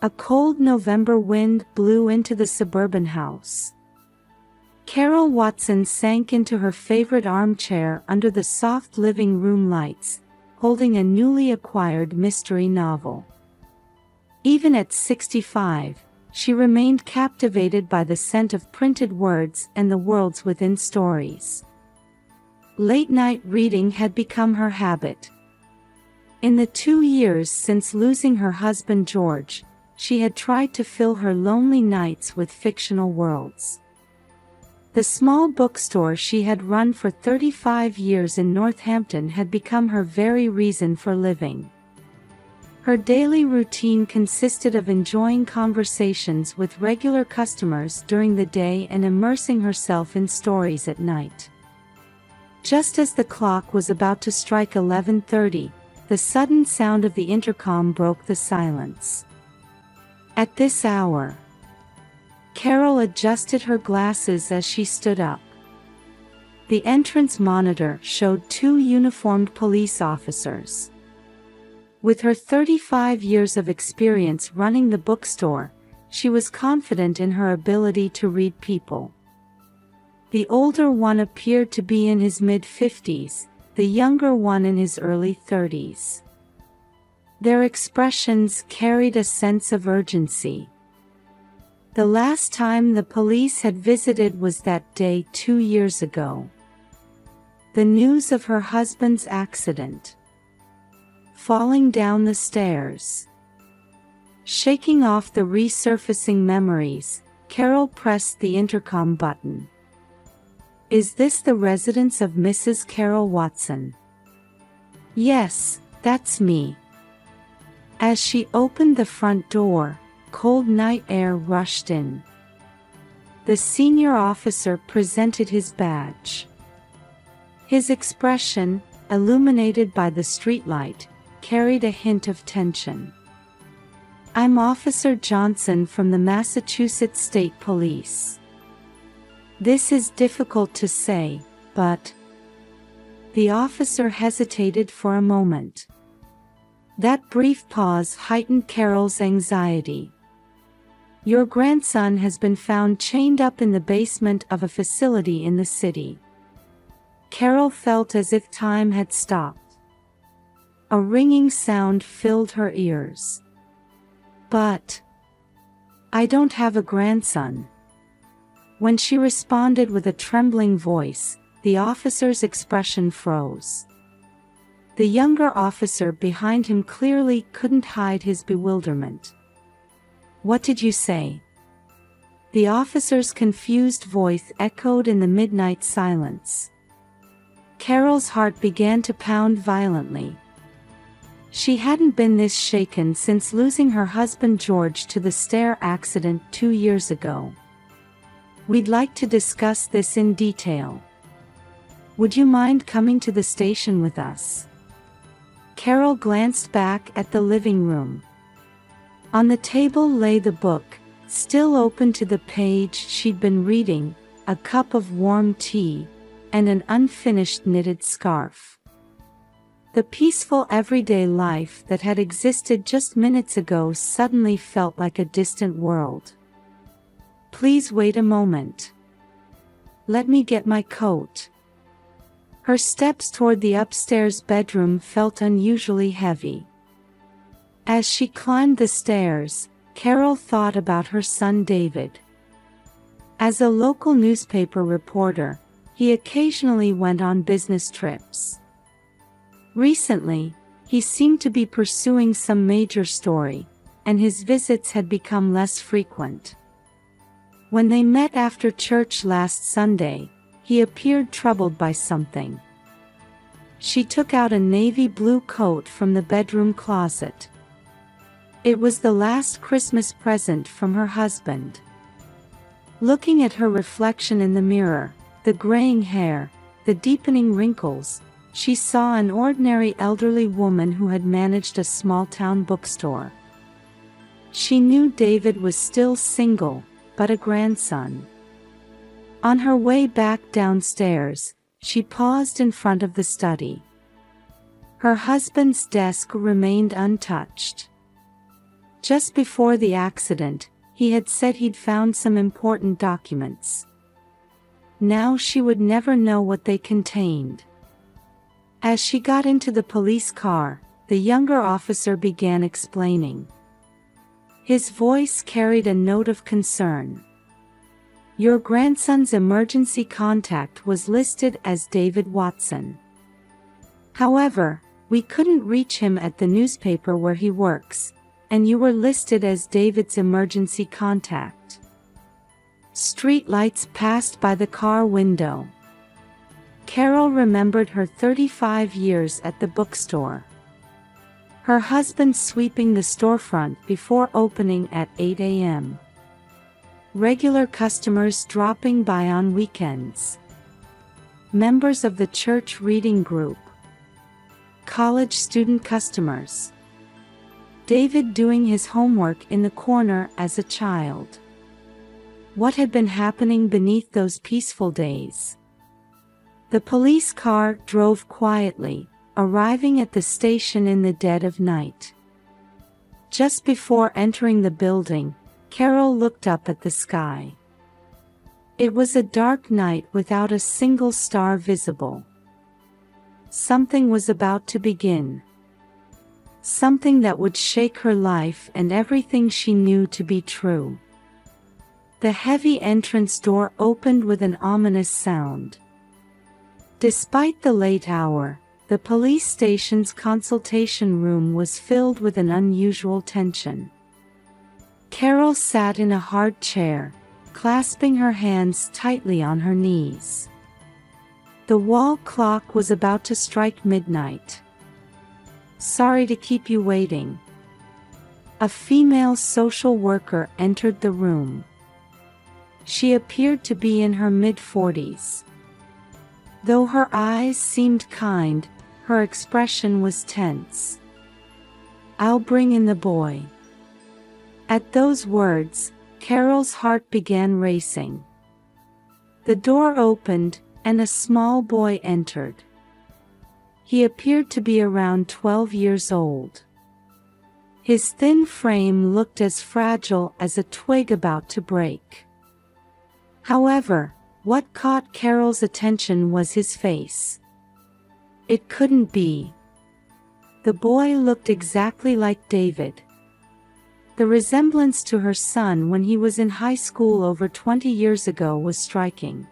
A cold November wind blew into the suburban house. Carol Watson sank into her favorite armchair under the soft living room lights, holding a newly acquired mystery novel. Even at 65, she remained captivated by the scent of printed words and the worlds within stories. Late-night reading had become her habit. In the 2 years since losing her husband George, she had tried to fill her lonely nights with fictional worlds. The small bookstore she had run for 35 years in Northampton had become her very reason for living. Her daily routine consisted of enjoying conversations with regular customers during the day and immersing herself in stories at night. Just as the clock was about to strike 11:30, the sudden sound of the intercom broke the silence. At this hour, Carol adjusted her glasses as she stood up. The entrance monitor showed 2 uniformed police officers. With her 35 years of experience running the bookstore, she was confident in her ability to read people. The older one appeared to be in his mid-50s, the younger one in his early 30s. Their expressions carried a sense of urgency. The last time the police had visited was that day 2 years ago. The news of her husband's accident. Falling down the stairs. Shaking off the resurfacing memories, Carol pressed the intercom button. "Is this the residence of Mrs. Carol Watson?" "Yes, that's me." As she opened the front door, cold night air rushed in. The senior officer presented his badge. His expression, illuminated by the streetlight, carried a hint of tension. "I'm Officer Johnson from the Massachusetts State Police." "This is difficult to say, but..." The officer hesitated for a moment. That brief pause heightened Carol's anxiety. "Your grandson has been found chained up in the basement of a facility in the city." Carol felt as if time had stopped. A ringing sound filled her ears. "But... I don't have a grandson." When she responded with a trembling voice, the officer's expression froze. The younger officer behind him clearly couldn't hide his bewilderment. "What did you say?" The officer's confused voice echoed in the midnight silence. Carol's heart began to pound violently. She hadn't been this shaken since losing her husband George to the stair accident 2 years ago. "We'd like to discuss this in detail. Would you mind coming to the station with us?" Carol glanced back at the living room. On the table lay the book, still open to the page she'd been reading, a cup of warm tea, and an unfinished knitted scarf. The peaceful everyday life that had existed just minutes ago suddenly felt like a distant world. "Please wait a moment. Let me get my coat." Her steps toward the upstairs bedroom felt unusually heavy. As she climbed the stairs, Carol thought about her son David. As a local newspaper reporter, he occasionally went on business trips. Recently, he seemed to be pursuing some major story, and his visits had become less frequent. When they met after church last Sunday, he appeared troubled by something. She took out a navy blue coat from the bedroom closet. It was the last Christmas present from her husband. Looking at her reflection in the mirror, the graying hair, the deepening wrinkles, she saw an ordinary elderly woman who had managed a small-town bookstore. She knew David was still single, but a grandson. On her way back downstairs, she paused in front of the study. Her husband's desk remained untouched. Just before the accident, he had said he'd found some important documents. Now she would never know what they contained. As she got into the police car, the younger officer began explaining. His voice carried a note of concern. Your grandson's emergency contact was listed as David Watson. However, we couldn't reach him at the newspaper where he works, and you were listed as David's emergency contact. Street lights passed by the car window. Carol remembered her 35 years at the bookstore. Her husband sweeping the storefront before opening at 8 a.m. Regular customers dropping by on weekends. Members of the church reading group. College student customers. David doing his homework in the corner as a child. What had been happening beneath those peaceful days? The police car drove quietly, arriving at the station in the dead of night. Just before entering the building, Carol looked up at the sky. It was a dark night without a single star visible. Something was about to begin. Something that would shake her life and everything she knew to be true. The heavy entrance door opened with an ominous sound. Despite the late hour, the police station's consultation room was filled with an unusual tension. Carol sat in a hard chair, clasping her hands tightly on her knees. The wall clock was about to strike midnight. Sorry to keep you waiting. A female social worker entered the room. She appeared to be in her mid-40s. Though her eyes seemed kind, her expression was tense. I'll bring in the boy. At those words, Carol's heart began racing. The door opened, and a small boy entered. He appeared to be around 12 years old. His thin frame looked as fragile as a twig about to break. However, what caught Carol's attention was his face. It couldn't be. The boy looked exactly like David. The resemblance to her son when he was in high school over 20 years ago was striking.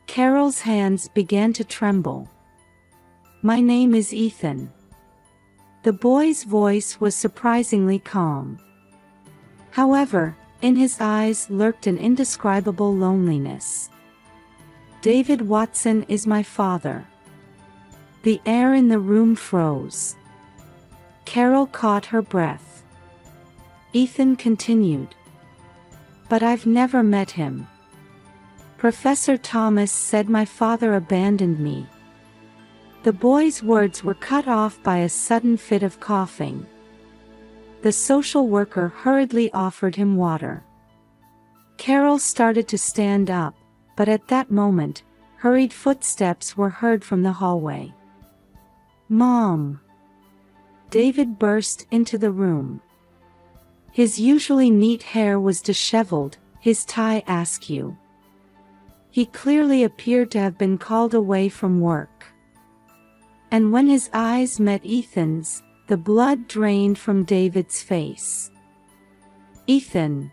Carol's hands began to tremble. My name is Ethan. The boy's voice was surprisingly calm. However, in his eyes lurked an indescribable loneliness. David Watson is my father. The air in the room froze. Carol caught her breath. Ethan continued. But I've never met him. Professor Thomas said my father abandoned me. The boy's words were cut off by a sudden fit of coughing. The social worker hurriedly offered him water. Carol started to stand up, but at that moment, hurried footsteps were heard from the hallway. Mom! David burst into the room. His usually neat hair was disheveled, his tie askew. He clearly appeared to have been called away from work. And when his eyes met Ethan's, the blood drained from David's face. Ethan.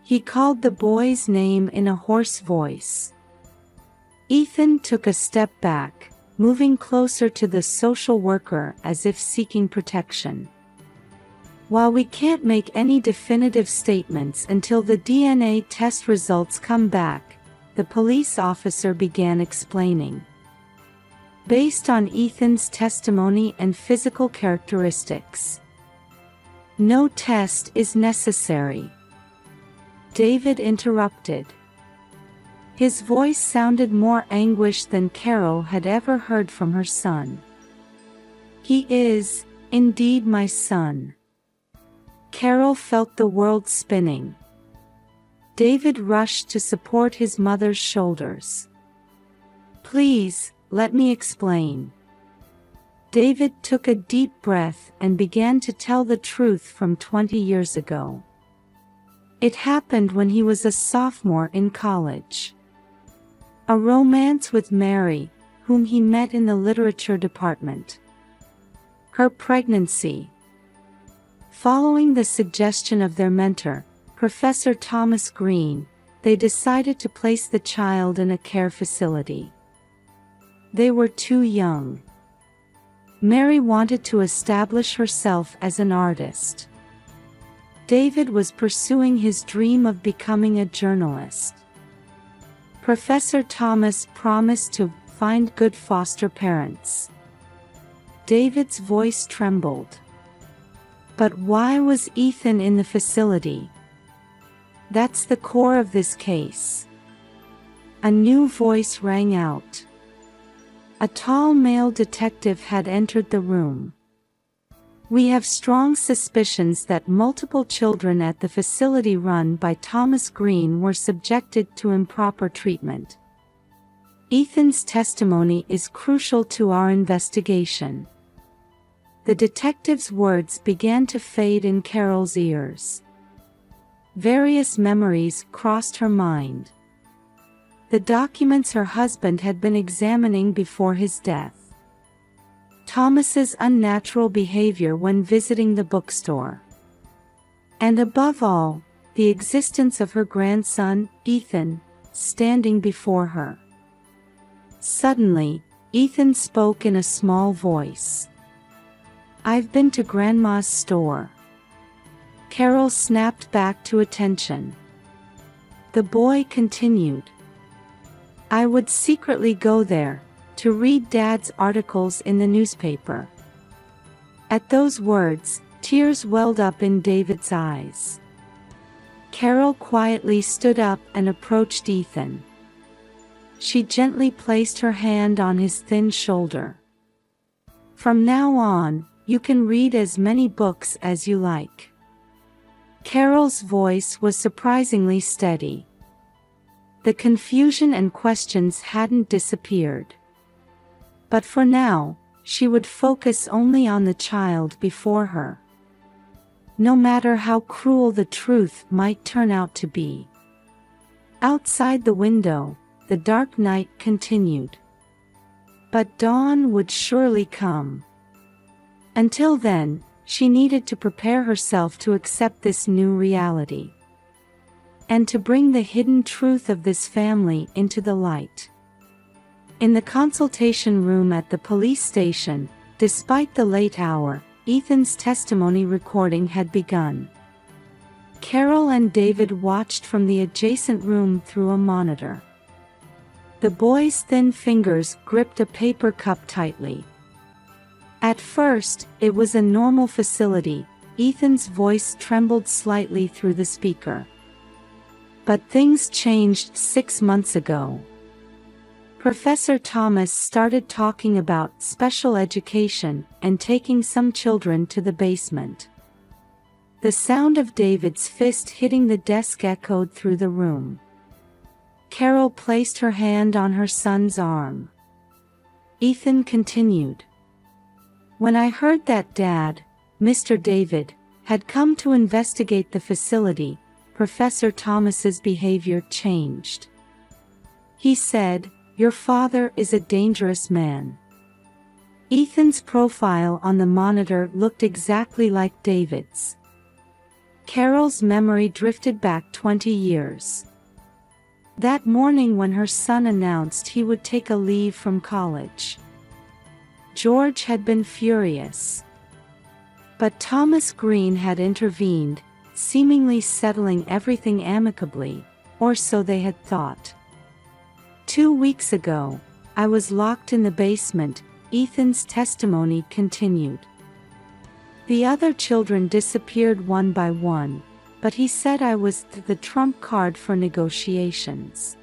He called the boy's name in a hoarse voice. Ethan took a step back, moving closer to the social worker as if seeking protection. While we can't make any definitive statements until the DNA test results come back, the police officer began explaining. Based on Ethan's testimony and physical characteristics, no test is necessary. David interrupted. His voice sounded more anguished than Carol had ever heard from her son. He is, indeed, my son. Carol felt the world spinning. David rushed to support his mother's shoulders. Please, let me explain. David took a deep breath and began to tell the truth from 20 years ago. It happened when he was a sophomore in college. A romance with Mary, whom he met in the literature department. Her pregnancy. Following the suggestion of their mentor, Professor Thomas Green, they decided to place the child in a care facility. They were too young. Mary wanted to establish herself as an artist. David was pursuing his dream of becoming a journalist. Professor Thomas promised to find good foster parents. David's voice trembled. But why was Ethan in the facility? That's the core of this case. A new voice rang out. A tall male detective had entered the room. We have strong suspicions that multiple children at the facility run by Thomas Green were subjected to improper treatment. Ethan's testimony is crucial to our investigation. The detective's words began to fade in Carol's ears. Various memories crossed her mind. The documents her husband had been examining before his death. Thomas's unnatural behavior when visiting the bookstore. And above all, the existence of her grandson, Ethan, standing before her. Suddenly, Ethan spoke in a small voice. "I've been to Grandma's store." Carol snapped back to attention. The boy continued. "I would secretly go there, to read Dad's articles in the newspaper." At those words, tears welled up in David's eyes. Carol quietly stood up and approached Ethan. She gently placed her hand on his thin shoulder. "From now on, you can read as many books as you like." Carol's voice was surprisingly steady. The confusion and questions hadn't disappeared. But for now, she would focus only on the child before her. No matter how cruel the truth might turn out to be. Outside the window, the dark night continued. But dawn would surely come. Until then, she needed to prepare herself to accept this new reality. And to bring the hidden truth of this family into the light. In the consultation room at the police station, despite the late hour, Ethan's testimony recording had begun. Carol and David watched from the adjacent room through a monitor. The boy's thin fingers gripped a paper cup tightly. At first, it was a normal facility. Ethan's voice trembled slightly through the speaker. But things changed 6 months ago. Professor Thomas started talking about special education and taking some children to the basement. The sound of David's fist hitting the desk echoed through the room. Carol placed her hand on her son's arm. Ethan continued. "When I heard that Dad, Mr. David, had come to investigate the facility, Professor Thomas's behavior changed. He said, 'Your father is a dangerous man.'" Ethan's profile on the monitor looked exactly like David's. Carol's memory drifted back 20 years. That morning when her son announced he would take a leave from college. George had been furious. But Thomas Green had intervened, seemingly settling everything amicably, or so they had thought. 2 weeks ago, I was locked in the basement, Ethan's testimony continued. The other children disappeared one by one, but he said I was the trump card for negotiations.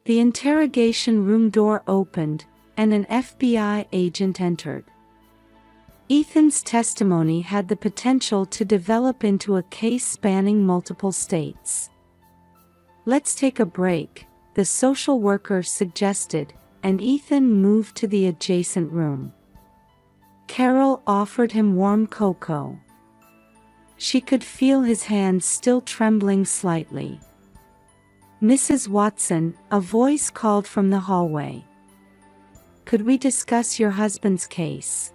The interrogation room door opened, and an FBI agent entered. Ethan's testimony had the potential to develop into a case spanning multiple states. "Let's take a break," the social worker suggested, and Ethan moved to the adjacent room. Carol offered him warm cocoa. She could feel his hands still trembling slightly. "Mrs. Watson," a voice called from the hallway. "Could we discuss your husband's case?"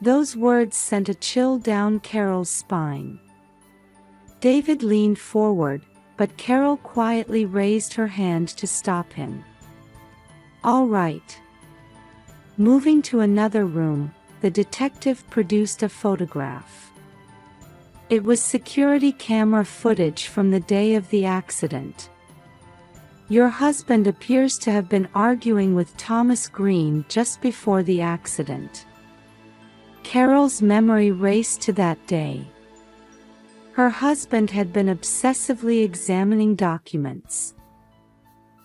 Those words sent a chill down Carol's spine. David leaned forward, but Carol quietly raised her hand to stop him. "All right." Moving to another room, the detective produced a photograph. It was security camera footage from the day of the accident. "Your husband appears to have been arguing with Thomas Green just before the accident." Carol's memory raced to that day. Her husband had been obsessively examining documents.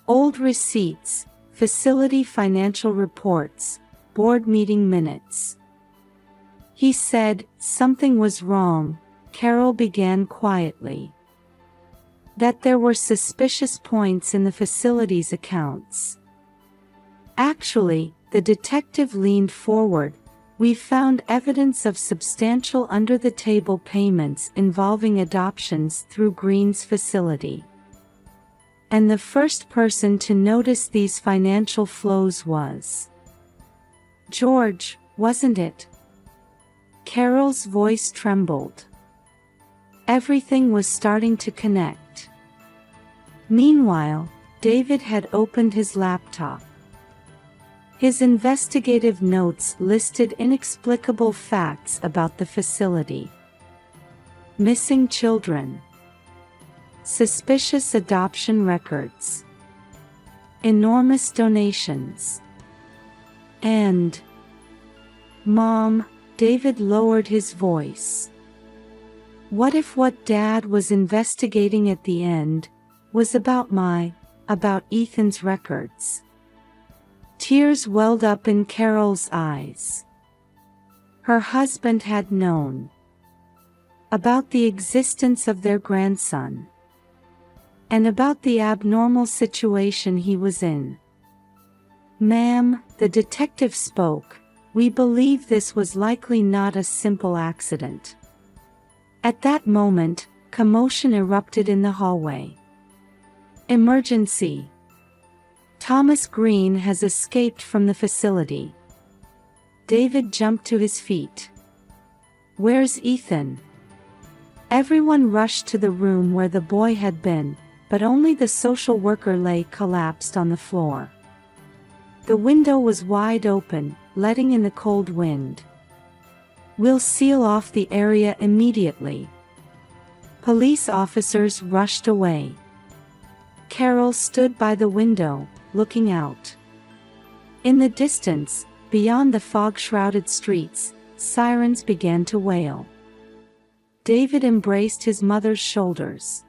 Old receipts, facility financial reports, board meeting minutes. He said something was wrong, Carol began quietly. That there were suspicious points in the facility's accounts. "Actually," the detective leaned forward, "we found evidence of substantial under-the-table payments involving adoptions through Green's facility. And the first person to notice these financial flows was George, wasn't it?" Carol's voice trembled. Everything was starting to connect. Meanwhile, David had opened his laptop. His investigative notes listed inexplicable facts about the facility. Missing children. Suspicious adoption records. Enormous donations. And Mom, David lowered his voice. What if what Dad was investigating at the end was about Ethan's records? Tears welled up in Carol's eyes. Her husband had known about the existence of their grandson, and about the abnormal situation he was in. "Ma'am," the detective spoke, "we believe this was likely not a simple accident." At that moment, commotion erupted in the hallway. "Emergency! Thomas Green has escaped from the facility." David jumped to his feet. "Where's Ethan?" Everyone rushed to the room where the boy had been, but only the social worker lay collapsed on the floor. The window was wide open, letting in the cold wind. "We'll seal off the area immediately." Police officers rushed away. Carol stood by the window, looking out. In the distance, beyond the fog-shrouded streets, sirens began to wail. David embraced his mother's shoulders.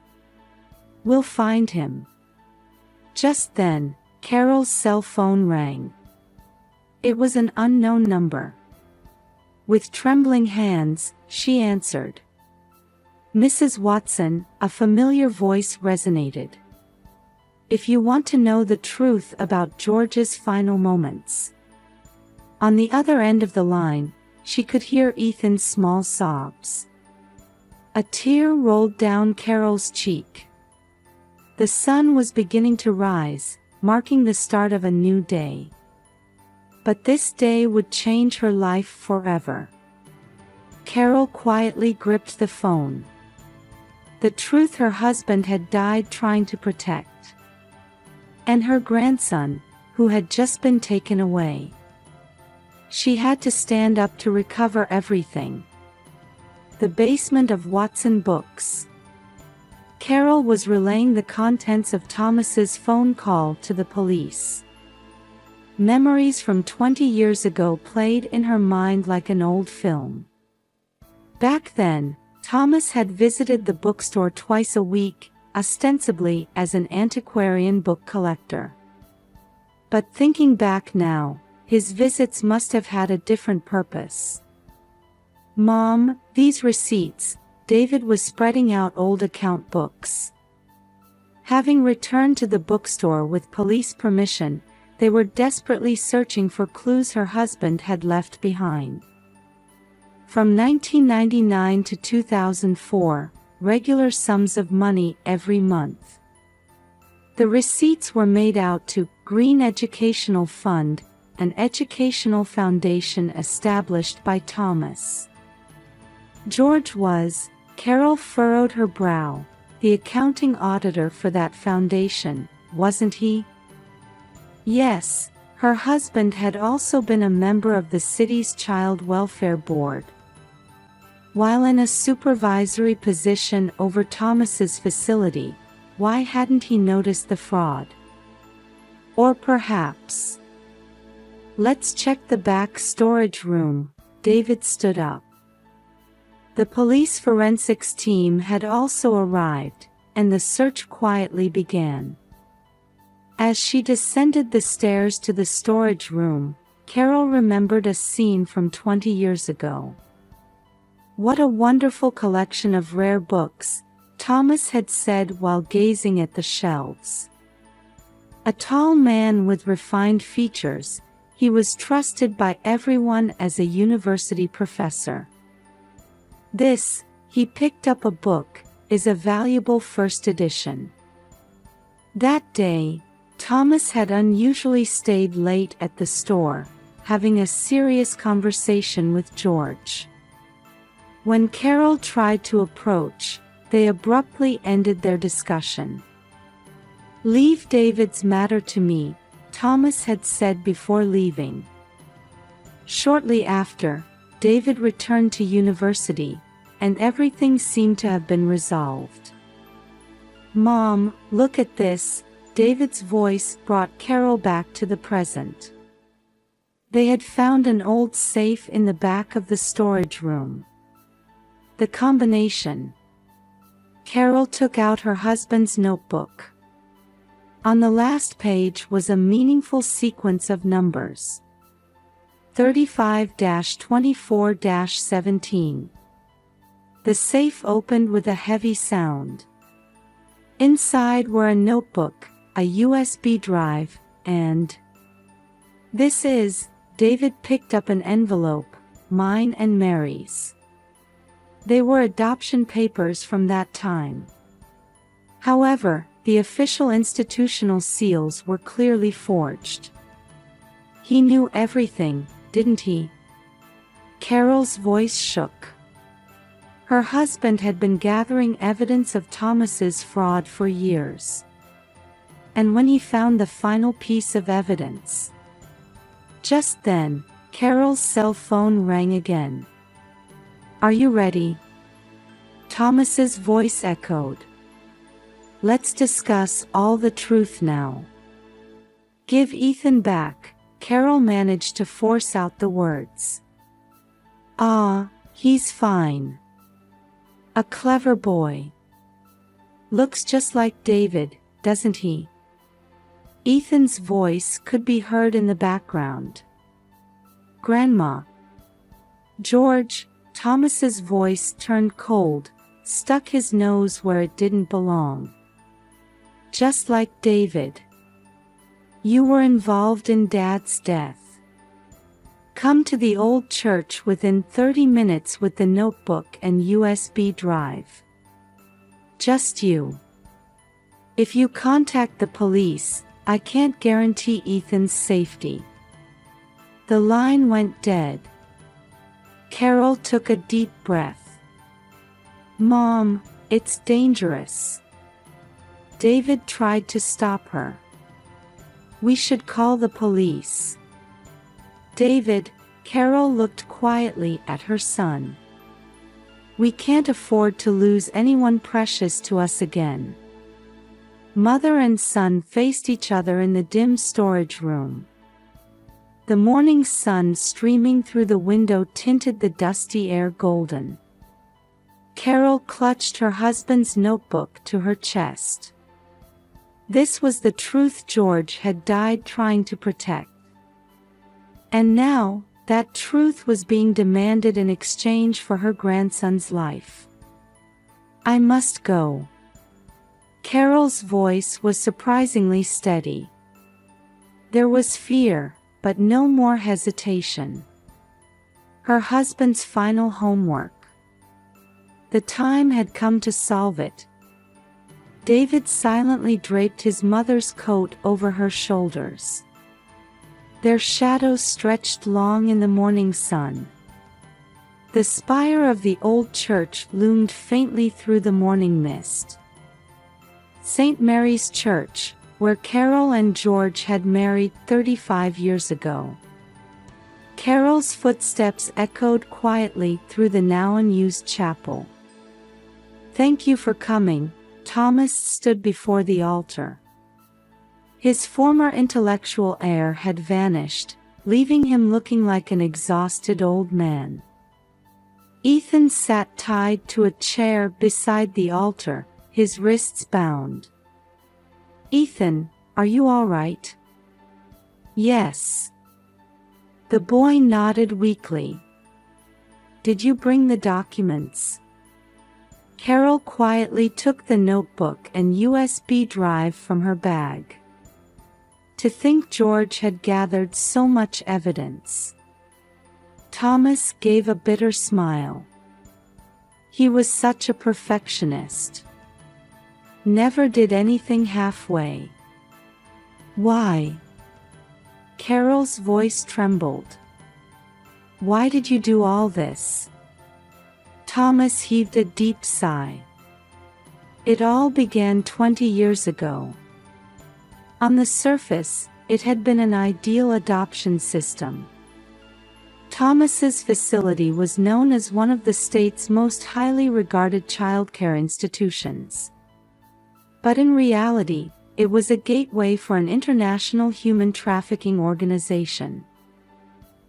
"We'll find him." Just then, Carol's cell phone rang. It was an unknown number. With trembling hands, she answered. "Mrs. Watson," a familiar voice resonated. "If you want to know the truth about George's final moments." On the other end of the line, she could hear Ethan's small sobs. A tear rolled down Carol's cheek. The sun was beginning to rise, marking the start of a new day. But this day would change her life forever. Carol quietly gripped the phone. The truth: her husband had died trying to protect. And her grandson, who had just been taken away. She had to stand up to recover everything. The basement of Watson Books. Carol was relaying the contents of Thomas's phone call to the police. Memories from 20 years ago played in her mind like an old film. Back then, Thomas had visited the bookstore twice a week, ostensibly as an antiquarian book collector. But thinking back now, his visits must have had a different purpose. "Mom, these receipts," David was spreading out old account books. Having returned to the bookstore with police permission, They were desperately searching for clues her husband had left behind. From 1999 to 2004, regular sums of money every month. The receipts were made out to Green Educational Fund, an educational foundation established by Thomas. George was, Carol furrowed her brow, the accounting auditor for that foundation, wasn't he? Yes, her husband had also been a member of the city's Child Welfare Board. While in a supervisory position over Thomas's facility, why hadn't he noticed the fraud? Or perhaps... Let's check the back storage room. David stood up. The police forensics team had also arrived, and the search quietly began. As she descended the stairs to the storage room, Carol remembered a scene from 20 years ago. What a wonderful collection of rare books, Thomas had said while gazing at the shelves. A tall man with refined features, he was trusted by everyone as a university professor. This, he picked up a book, is a valuable first edition. That day, Thomas had unusually stayed late at the store, having a serious conversation with George. When Carol tried to approach, they abruptly ended their discussion. "Leave David's matter to me," Thomas had said before leaving. Shortly after, David returned to university, and everything seemed to have been resolved. "Mom, look at this," David's voice brought Carol back to the present. They had found an old safe in the back of the storage room. The combination. Carol took out her husband's notebook. On the last page was a meaningful sequence of numbers. 35-24-17. The safe opened with a heavy sound. Inside were a notebook, a USB drive, and... "This is," David picked up an envelope, "mine and Mary's." They were adoption papers from that time. However, the official institutional seals were clearly forged. "He knew everything, didn't he?" Carol's voice shook. Her husband had been gathering evidence of Thomas's fraud for years. And when he found the final piece of evidence... Just then, Carol's cell phone rang again. "Are you ready?" Thomas's voice echoed. "Let's discuss all the truth now." "Give Ethan back," Carol managed to force out the words. "Ah, he's fine. A clever boy. Looks just like David, doesn't he?" Ethan's voice could be heard in the background. "Grandma." George, Thomas's voice turned cold, stuck his nose where it didn't belong. "Just like David. You were involved in Dad's death. Come to the old church within 30 minutes with the notebook and USB drive. Just you. If you contact the police, I can't guarantee Ethan's safety." The line went dead. Carol took a deep breath. "Mom, it's dangerous." David tried to stop her. "We should call the police." "David," Carol looked quietly at her son. "We can't afford to lose anyone precious to us again." Mother and son faced each other in the dim storage room. The morning sun streaming through the window tinted the dusty air golden. Carol clutched her husband's notebook to her chest. This was the truth George had died trying to protect. And now, that truth was being demanded in exchange for her grandson's life. "I must go." Carol's voice was surprisingly steady. There was fear, but no more hesitation. Her husband's final homework. The time had come to solve it. David silently draped his mother's coat over her shoulders. Their shadows stretched long in the morning sun. The spire of the old church loomed faintly through the morning mist. St. Mary's Church, where Carol and George had married 35 years ago. Carol's footsteps echoed quietly through the now unused chapel. "Thank you for coming." Thomas stood before the altar. His former intellectual air had vanished, leaving him looking like an exhausted old man. Ethan sat tied to a chair beside the altar, his wrists bound. "Ethan, are you all right?" "Yes." The boy nodded weakly. "Did you bring the documents?" Carol quietly took the notebook and USB drive from her bag. To think George had gathered so much evidence. Thomas gave a bitter smile. He was such a perfectionist. Never did anything halfway. "Why?" Carol's voice trembled. "Why did you do all this?" Thomas heaved a deep sigh. It all began 20 years ago. On the surface, it had been an ideal adoption system. Thomas's facility was known as one of the state's most highly regarded childcare institutions. But in reality, it was a gateway for an international human trafficking organization.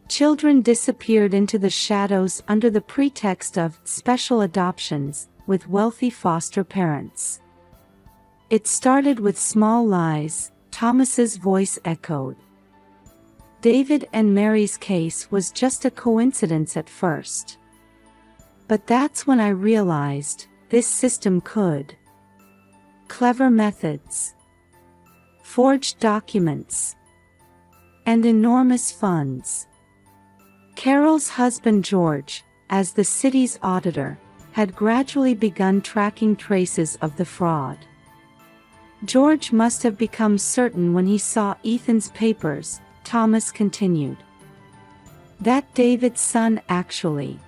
Children disappeared into the shadows under the pretext of special adoptions with wealthy foster parents. "It started with small lies," Thomas's voice echoed. "David and Mary's case was just a coincidence at first. But that's when I realized this system could. Clever methods, forged documents, and enormous funds." Carol's husband George, as the city's auditor, had gradually begun tracking traces of the fraud. George must have become certain when he saw Ethan's papers, Thomas continued. "That David's son actually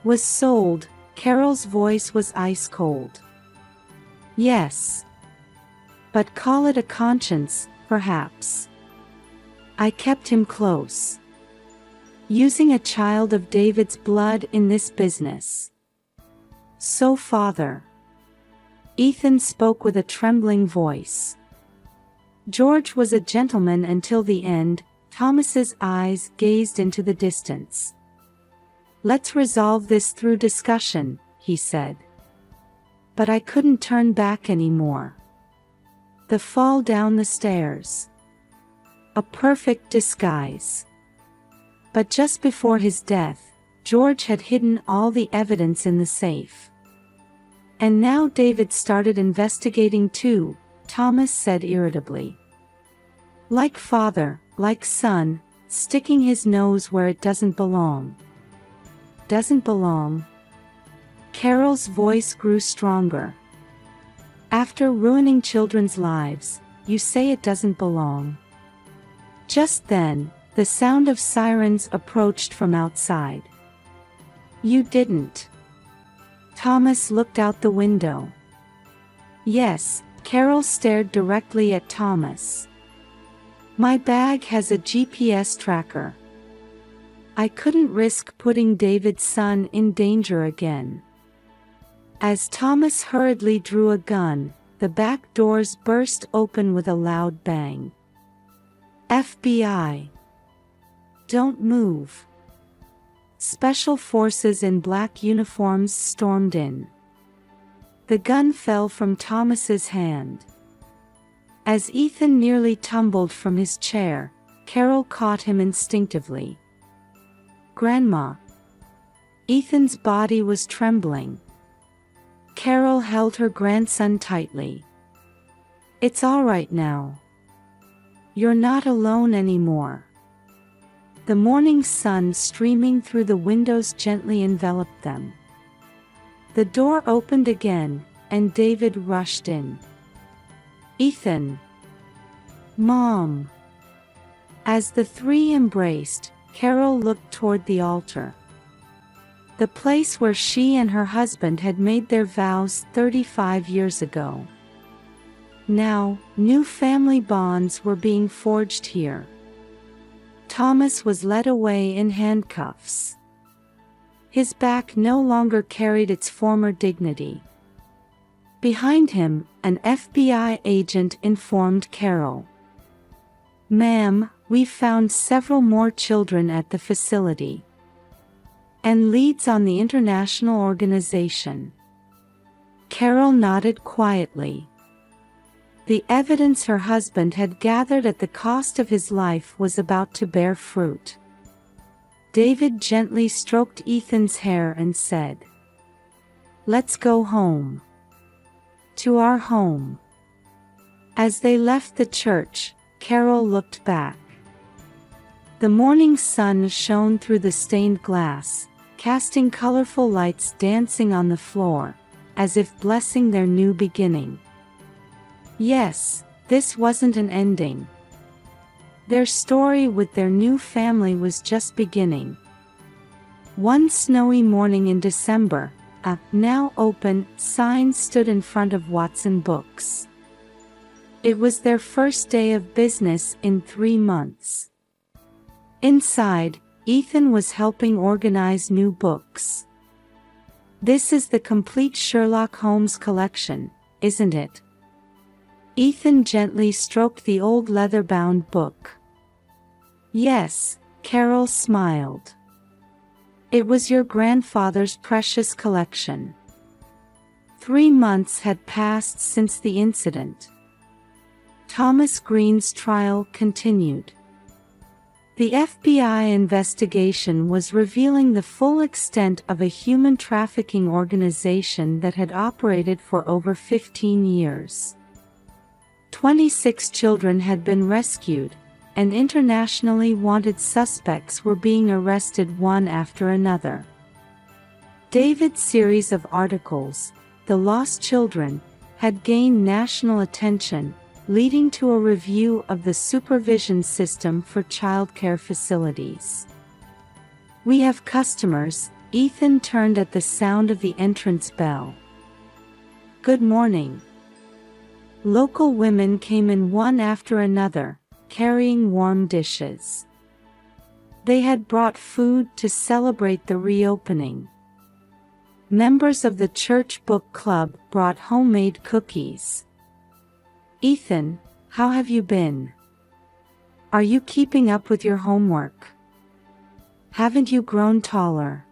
was sold." Carol's voice was ice cold. "Yes. But call it a conscience, perhaps. I kept him close. Using a child of David's blood in this business. So father." Ethan spoke with a trembling voice. George was a gentleman until the end. Thomas's eyes gazed into the distance. "Let's resolve this through discussion," he said. But I couldn't turn back anymore. The fall down the stairs. A perfect disguise. But just before his death, George had hidden all the evidence in the safe. "And now David started investigating too," Thomas said irritably. "Like father, like son, sticking his nose where it doesn't belong." "Doesn't belong?" Carol's voice grew stronger. "After ruining children's lives, you say it doesn't belong?" Just then, the sound of sirens approached from outside. "You didn't." Thomas looked out the window. "Yes." Carol stared directly at Thomas. "My bag has a GPS tracker. I couldn't risk putting David's son in danger again." As Thomas hurriedly drew a gun, the back doors burst open with a loud bang. "FBI! Don't move." Special forces in black uniforms stormed in. The gun fell from Thomas's hand. As Ethan nearly tumbled from his chair, Carol caught him instinctively. "Grandma." Ethan's body was trembling. Carol held her grandson tightly. "It's all right now." You're not alone anymore." The morning sun streaming through the windows gently enveloped them. The door opened again, and David rushed in. "Ethan." "Mom." As the three embraced, Carol looked toward the altar. The place where she and her husband had made their vows 35 years ago. Now, new family bonds were being forged here. Thomas was led away in handcuffs. His back no longer carried its former dignity. Behind him, an FBI agent informed Carol. "Ma'am, we found several more children at the facility." "And leads on the international organization." Carol nodded quietly. The evidence her husband had gathered at the cost of his life was about to bear fruit. David gently stroked Ethan's hair and said, "Let's go home. To our home." As they left the church, Carol looked back. The morning sun shone through the stained glass, casting colorful lights dancing on the floor, as if blessing their new beginning. Yes, this wasn't an ending. Their story with their new family was just beginning. One snowy morning in December, a "Now Open" sign stood in front of Watson Books. It was their first day of business in 3 months. Inside, Ethan was helping organize new books. "This is the complete Sherlock Holmes collection, isn't it?" Ethan gently stroked the old leather-bound book. "Yes," Carol smiled. "It was your grandfather's precious collection." 3 months had passed since the incident. Thomas Green's trial continued. The FBI investigation was revealing the full extent of a human trafficking organization that had operated for over 15 years. 26 children had been rescued, and internationally wanted suspects were being arrested one after another. David's series of articles, "The Lost Children," had gained national attention, leading to a review of the supervision system for childcare facilities. "We have customers." Ethan turned at the sound of the entrance bell. "Good morning." Local women came in one after another, carrying warm dishes. They had brought food to celebrate the reopening. Members of the church book club brought homemade cookies. "Ethan, how have you been? Are you keeping up with your homework? Haven't you grown taller?"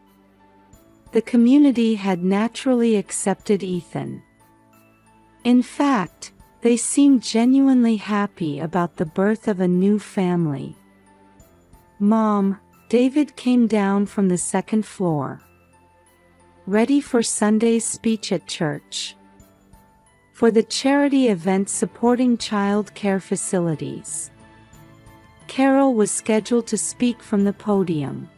The community had naturally accepted Ethan. In fact, they seemed genuinely happy about the birth of a new family. "Mom," David came down from the second floor. "Ready for Sunday's speech at church?" For the charity event supporting child care facilities. Carol was scheduled to speak from the podium.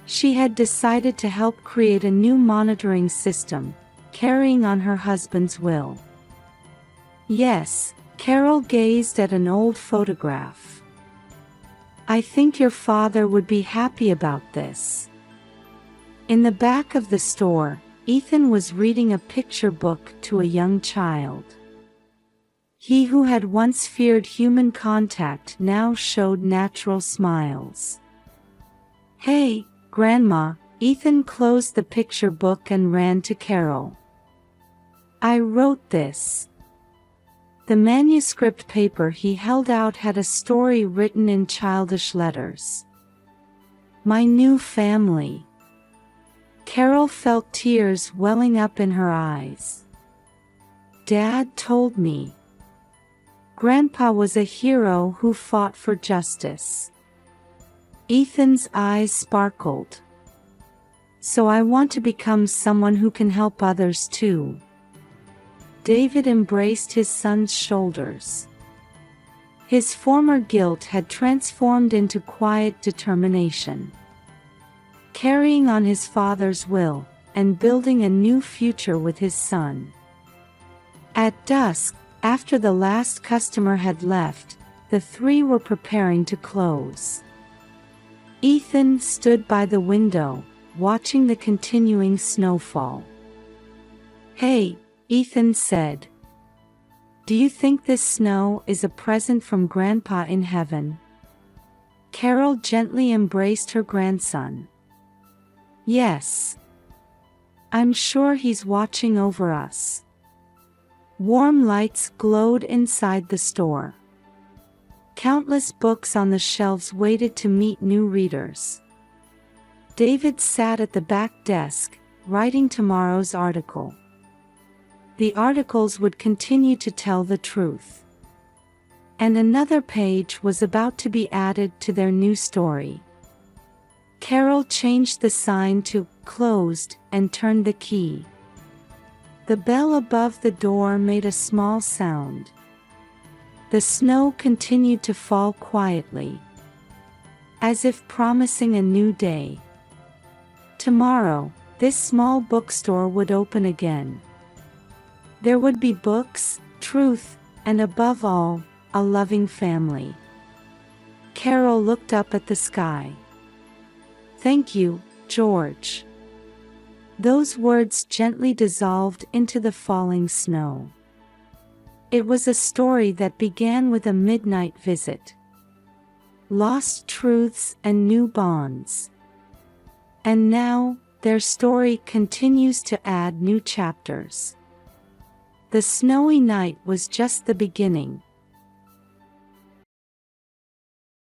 She had decided to help create a new monitoring system, carrying on her husband's will. "Yes," Carol gazed at an old photograph. "I think your father would be happy about this." In the back of the store, Ethan was reading a picture book to a young child. He who had once feared human contact now showed natural smiles. "Hey, Grandma," Ethan closed the picture book and ran to Carol. "I wrote this." The manuscript paper he held out had a story written in childish letters. "My new family." Carol felt tears welling up in her eyes. "Dad told me. Grandpa was a hero who fought for justice." Ethan's eyes sparkled. "So I want to become someone who can help others too." David embraced his son's shoulders. His former guilt had transformed into quiet determination. Carrying on his father's will, and building a new future with his son. At dusk, after the last customer had left, the three were preparing to close. Ethan stood by the window, watching the continuing snowfall. "Hey," Ethan said. "Do you think this snow is a present from Grandpa in heaven?" Carol gently embraced her grandson. "Yes. I'm sure he's watching over us." Warm lights glowed inside the store. Countless books on the shelves waited to meet new readers. David sat at the back desk, writing tomorrow's article. The articles would continue to tell the truth. And another page was about to be added to their new story. Carol changed the sign to "Closed" and turned the key. The bell above the door made a small sound. The snow continued to fall quietly, as if promising a new day. Tomorrow, this small bookstore would open again. There would be books, truth, and above all, a loving family. Carol looked up at the sky. "Thank you, George." Those words gently dissolved into the falling snow. It was a story that began with a midnight visit. Lost truths and new bonds. And now, their story continues to add new chapters. The snowy night was just the beginning.